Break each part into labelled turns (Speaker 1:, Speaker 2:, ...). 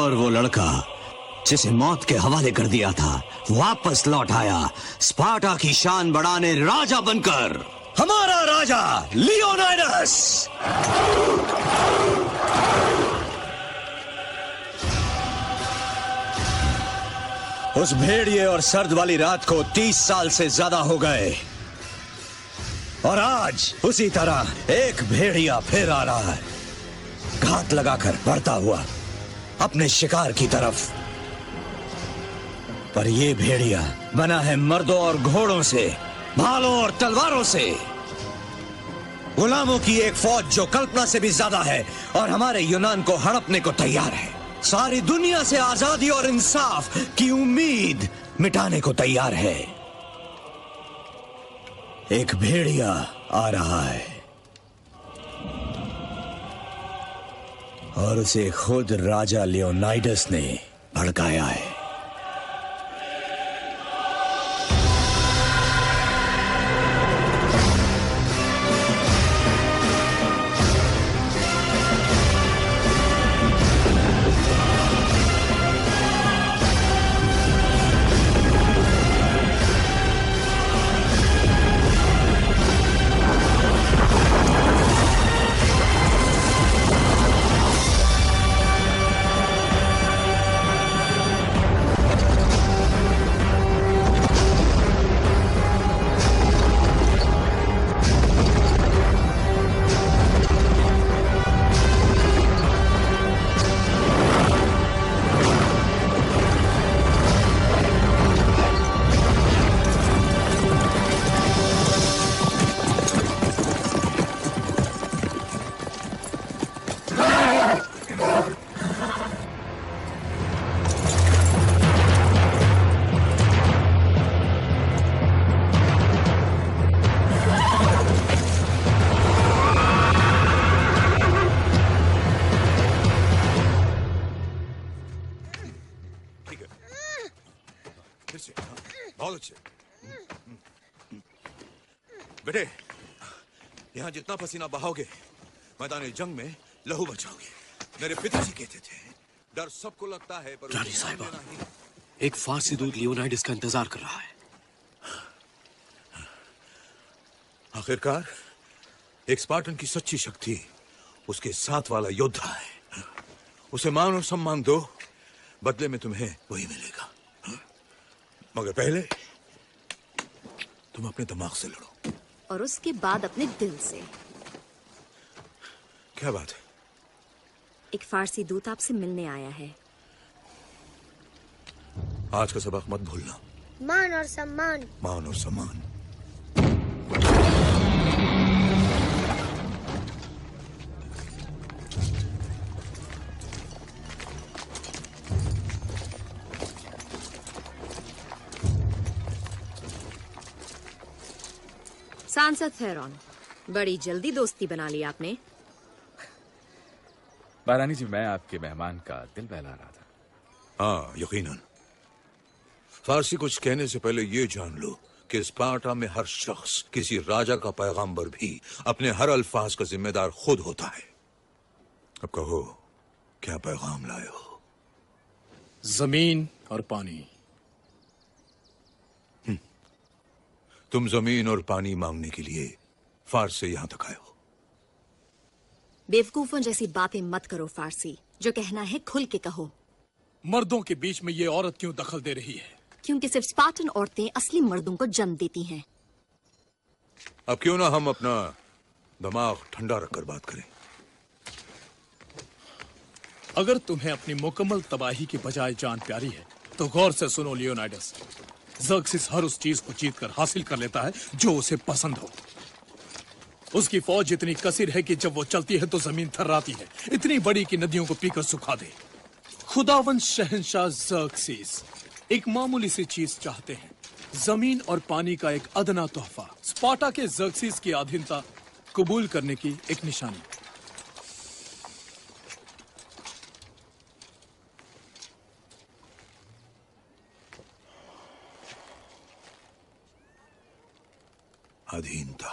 Speaker 1: और वो लड़का जिसे मौत के हवाले कर दिया था वापस लौट आया, स्पार्टा की शान बढ़ाने राजा बनकर। हमारा राजा लियोनाइडस। उस भेड़िए और सर्द वाली रात को 30 साल से ज्यादा हो गए और आज उसी तरह एक भेड़िया फिर आ रहा है, घात लगाकर बढ़ता हुआ अपने शिकार की तरफ। पर ये भेड़िया बना है मर्दों और घोड़ों से, भालों और तलवारों से, गुलामों की एक फौज जो कल्पना से भी ज्यादा है और हमारे यूनान को हड़पने को तैयार है। सारी दुनिया से आजादी और इंसाफ की उम्मीद मिटाने को तैयार है। एक भेड़िया आ रहा है और उसे खुद राजा लियोनाइडस ने भड़काया है।
Speaker 2: बेटे, यहाँ जितना पसीना बहाओगे मैदान जंग में लहू बचाओगे। मेरे पिताजी कहते थे डर सबको लगता है पर
Speaker 3: रानी साहिबा, एक फारसी दूत लियोनाइडस का इंतजार कर रहा है।
Speaker 2: आखिरकार एक स्पार्टन की सच्ची शक्ति उसके साथ वाला योद्धा है। उसे मान और सम्मान दो, बदले में तुम्हें वही मिलेगा। मगर पहले तुम अपने दिमाग से लड़ो
Speaker 4: और उसके बाद अपने दिल से।
Speaker 2: क्या बात है?
Speaker 4: एक फारसी दूत आपसे मिलने आया है।
Speaker 2: आज का सबक मत भूलना।
Speaker 5: मान और सम्मान।
Speaker 2: मान और सम्मान।
Speaker 4: सांसद थेरॉन, बड़ी जल्दी दोस्ती बना ली आपने।
Speaker 6: महारानी जी, मैं आपके मेहमान का दिल बहला रहा था।
Speaker 2: हाँ, यकीनन। फारसी कुछ कहने से पहले ये जान लो कि स्पार्टा में हर शख्स किसी राजा का पैगाम्बर भी अपने हर अल्फाज का जिम्मेदार खुद होता है। अब कहो, क्या पैगाम लाए हो?
Speaker 3: जमीन और पानी।
Speaker 2: तुम जमीन और पानी मांगने के लिए फारस से यहां तक आए हो।
Speaker 4: बेवकूफों जैसी बातें मत करो फारसी, जो कहना है खुल के कहो।
Speaker 3: मर्दों के बीच में ये औरत क्यों दखल दे रही है?
Speaker 4: क्योंकि सिर्फ स्पार्टन औरतें असली मर्दों को जन्म देती हैं।
Speaker 2: अब क्यों ना हम अपना दिमाग ठंडा रखकर बात करें।
Speaker 3: अगर तुम्हें अपनी मुकम्मल तबाही की बजाय जान प्यारी है तो गौर से सुनो लियोनाइडस। ज़र्क्सिस हर उस चीज को जीतकर हासिल कर लेता है जो उसे पसंद हो। उसकी फौज इतनी कसीर है कि जब वो चलती है तो जमीन थर्राती है, इतनी बड़ी कि नदियों को पीकर सुखा दे। खुदावंद शहंशाह ज़र्क्सिस एक मामूली सी चीज चाहते हैं, जमीन और पानी का एक अदना तोहफा। स्पार्टा के ज़र्क्सिस की अधीनता कबूल करने की एक निशानी।
Speaker 2: अधीनता।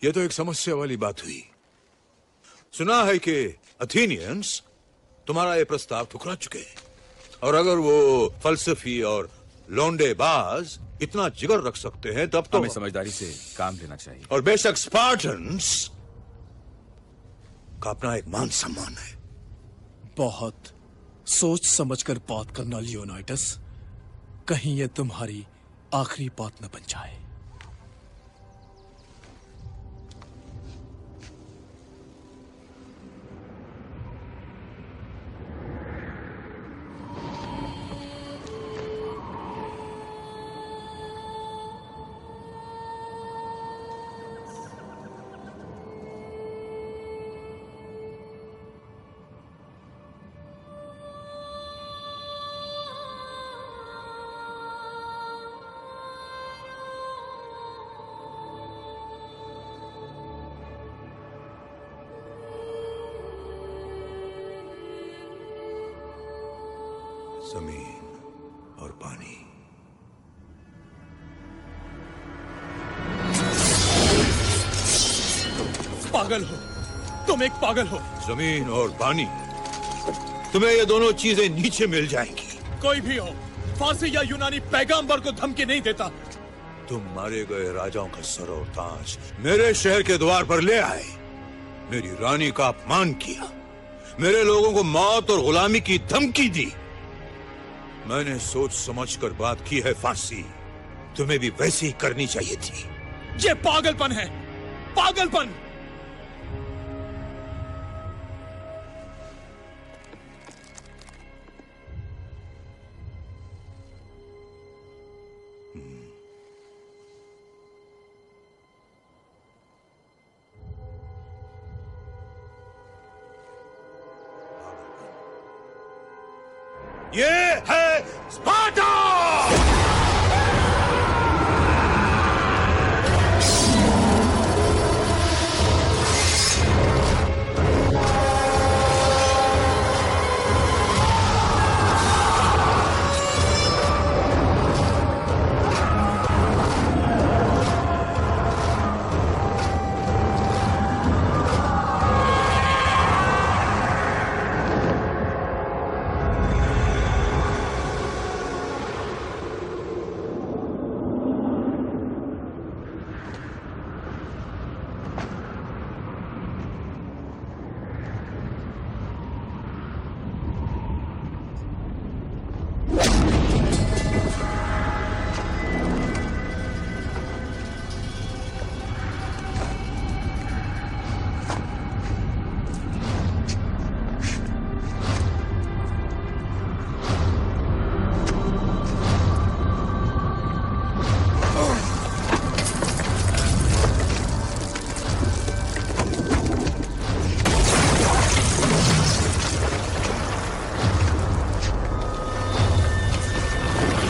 Speaker 2: यह तो एक समस्या वाली बात हुई। सुना है कि अथेनियंस तुम्हारा ये प्रस्ताव ठुकरा चुके हैं, और अगर वो फलसफी और लौंडेबाज इतना जिगर रख सकते हैं तब तो
Speaker 6: हमें समझदारी से काम लेना चाहिए।
Speaker 2: और बेशक स्पार्टन्स का अपना एक मान सम्मान है।
Speaker 3: बहुत सोच समझकर बात करना लियोनाइडस, कहीं ये तुम्हारी आखिरी बात न बन जाए।
Speaker 2: जमीन और पानी।
Speaker 3: पागल हो तुम, एक पागल हो।
Speaker 2: जमीन और पानी, तुम्हें ये दोनों चीजें नीचे मिल जाएंगी।
Speaker 3: कोई भी हो, फारसी या यूनानी पैगंबर को धमकी नहीं देता।
Speaker 2: तुम मारे गए राजाओं का सर और ताज मेरे शहर के द्वार पर ले आए, मेरी रानी का अपमान किया, मेरे लोगों को मौत और गुलामी की धमकी दी। मैंने सोच समझकर बात की है फांसी, तुम्हें भी वैसे ही करनी चाहिए थी।
Speaker 3: ये पागलपन है, पागलपन।
Speaker 2: ये है स्पार्टा!